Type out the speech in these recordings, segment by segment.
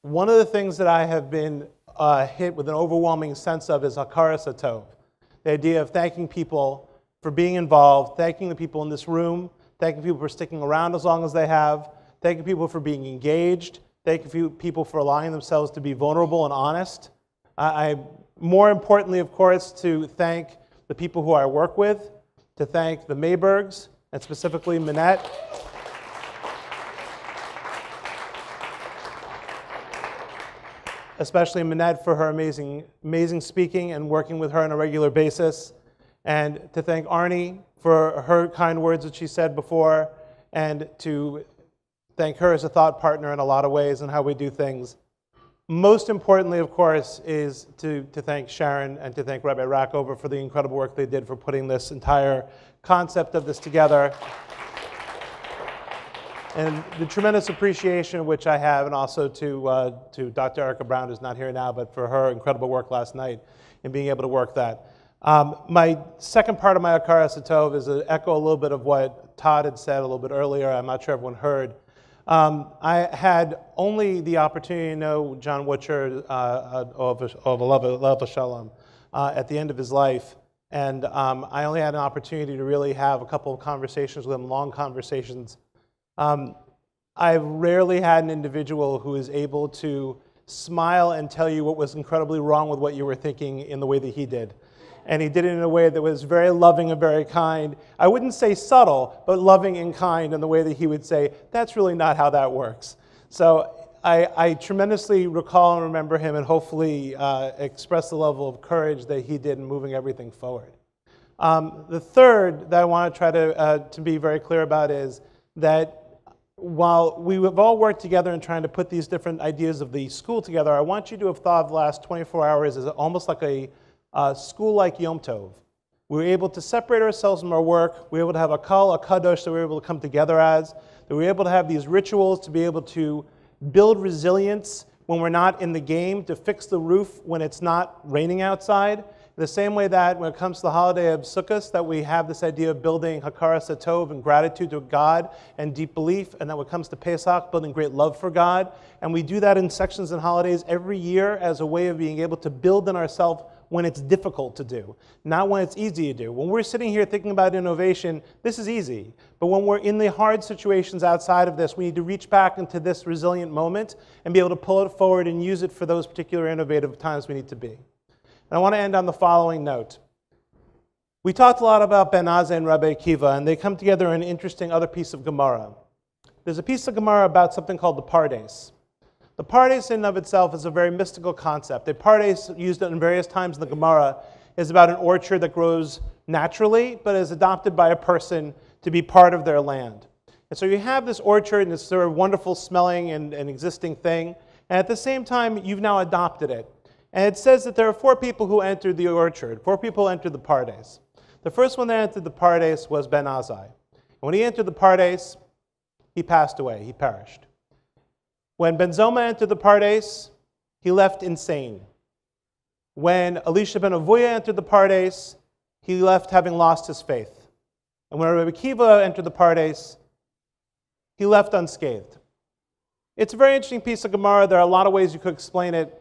One of the things that I have been hit with an overwhelming sense of is hakaras hatov, the idea of thanking people for being involved, thanking the people in this room, thanking people for sticking around as long as they have, thanking people for being engaged, thanking people for allowing themselves to be vulnerable and honest. More importantly, of course, to thank the people who I work with, to thank the Maybergs, and specifically Minette. Especially Minette for her amazing speaking and working with her on a regular basis. And to thank Arnie for her kind words that she said before, and to thank her as a thought partner in a lot of ways and how we do things. Most importantly, of course, is to thank Sharon and to thank Rabbi Rackover for the incredible work they did for putting this entire concept of this together. And the tremendous appreciation which I have, and also to Dr. Erica Brown, who's not here now, but for her incredible work last night in being able to work that. My second part of my hakaras hatov is to echo a little bit of what Todd had said a little bit earlier. I'm not sure everyone heard. I had only the opportunity to know John Witcher of Alav Shalom at the end of his life. And I only had an opportunity to really have a couple of conversations with him, long conversations. I've rarely had an individual who is able to smile and tell you what was incredibly wrong with what you were thinking in the way that he did. And he did it in a way that was very loving and very kind. I wouldn't say subtle, but loving and kind in the way that he would say, that's really not how that works. So I tremendously recall and remember him and hopefully express the level of courage that he did in moving everything forward. The third that I want to try to be very clear about is that while we have all worked together in trying to put these different ideas of the school together, I want you to have thought of the last 24 hours as almost like a school-like Yom Tov. We were able to separate ourselves from our work. We were able to have a kal, a kadosh that we were able to come together as. That we were able to have these rituals to be able to build resilience when we're not in the game, to fix the roof when it's not raining outside. The same way that when it comes to the holiday of Sukkot, that we have this idea of building hakaras hatov and gratitude to God and deep belief, and that when it comes to Pesach, building great love for God. And we do that in sections and holidays every year as a way of being able to build in ourselves when it's difficult to do, not when it's easy to do. When we're sitting here thinking about innovation, this is easy. But when we're in the hard situations outside of this, we need to reach back into this resilient moment and be able to pull it forward and use it for those particular innovative times we need to be. And I want to end on the following note. We talked a lot about Ben Azai and Rabbi Akiva, and they come together in an interesting other piece of Gemara. There's a piece of Gemara about something called the Pardes. The Pardes in and of itself is a very mystical concept. The Pardes, used in various times in the Gemara, is about an orchard that grows naturally, but is adopted by a person to be part of their land. And so you have this orchard, and this sort of wonderful smelling and existing thing, and at the same time, you've now adopted it. And it says that there are 4 people who entered the orchard. 4 people entered the Pardes. The first one that entered the Pardes was Ben Azai. And when he entered the Pardes, he passed away, he perished. When Ben Zoma entered the Pardes, he left insane. When Elisha ben Avuya entered the Pardes, he left having lost his faith. And when Rabbi Akiva entered the Pardes, he left unscathed. It's a very interesting piece of Gemara. There are a lot of ways you could explain it.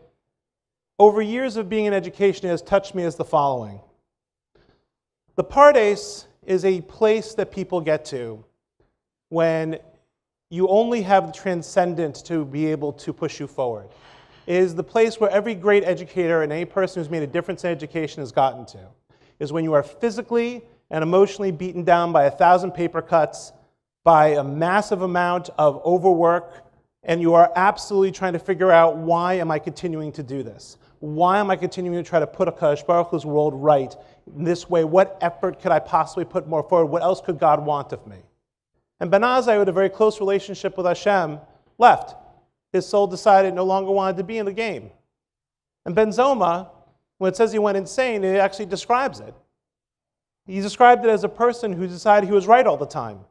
Over years of being in education, it has touched me as the following. The Pardes is a place that people get to when you only have the transcendent to be able to push you forward. It is the place where every great educator and any person who's made a difference in education has gotten to, is when you are physically and emotionally beaten down by 1,000 paper cuts, by a massive amount of overwork, and you are absolutely trying to figure out, why am I continuing to do this? Why am I continuing to try to put a Kadosh Baruch Hu's world right in this way? What effort could I possibly put more forward? What else could God want of me? And Ben Azai, with a very close relationship with Hashem, left. His soul decided no longer wanted to be in the game. And Ben Zoma, when it says he went insane, it actually describes it. He described it as a person who decided he was right all the time,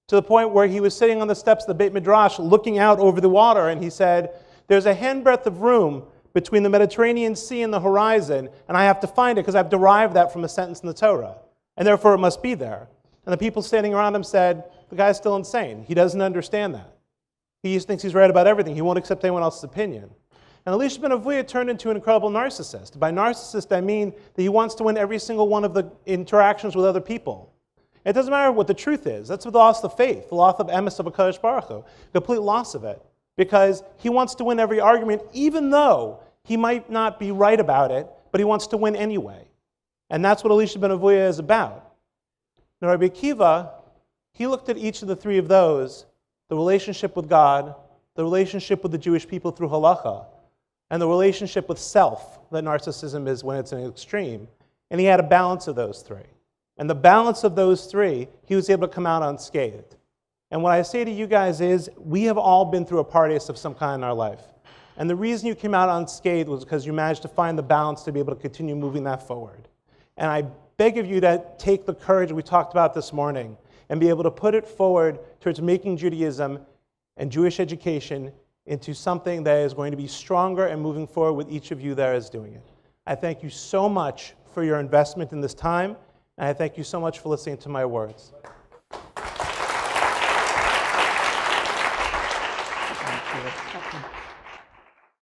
to the point where he was sitting on the steps of the Beit Midrash looking out over the water, and he said, there's a handbreadth of room between the Mediterranean Sea and the horizon, and I have to find it because I've derived that from a sentence in the Torah, and therefore it must be there. And the people standing around him said, the guy's still insane. He doesn't understand that. He just thinks he's right about everything. He won't accept anyone else's opinion. And Elisha ben Avuya turned into an incredible narcissist. By narcissist, I mean that he wants to win every single one of the interactions with other people. It doesn't matter what the truth is. That's the loss of faith, the loss of emes of HaKadosh Baruch Hu, complete loss of it. Because he wants to win every argument, even though he might not be right about it, but he wants to win anyway. And that's what Elisha ben Avuya is about. Now, Rabbi Akiva, he looked at each of the three of those, the relationship with God, the relationship with the Jewish people through halacha, and the relationship with self, that narcissism is when it's an extreme, and he had a balance of those three. And the balance of those three, he was able to come out unscathed. And what I say to you guys is, we have all been through a pardes of some kind in our life. And the reason you came out unscathed was because you managed to find the balance to be able to continue moving that forward. And I beg of you to take the courage we talked about this morning and be able to put it forward towards making Judaism and Jewish education into something that is going to be stronger and moving forward with each of you that is doing it. I thank you so much for your investment in this time, and I thank you so much for listening to my words.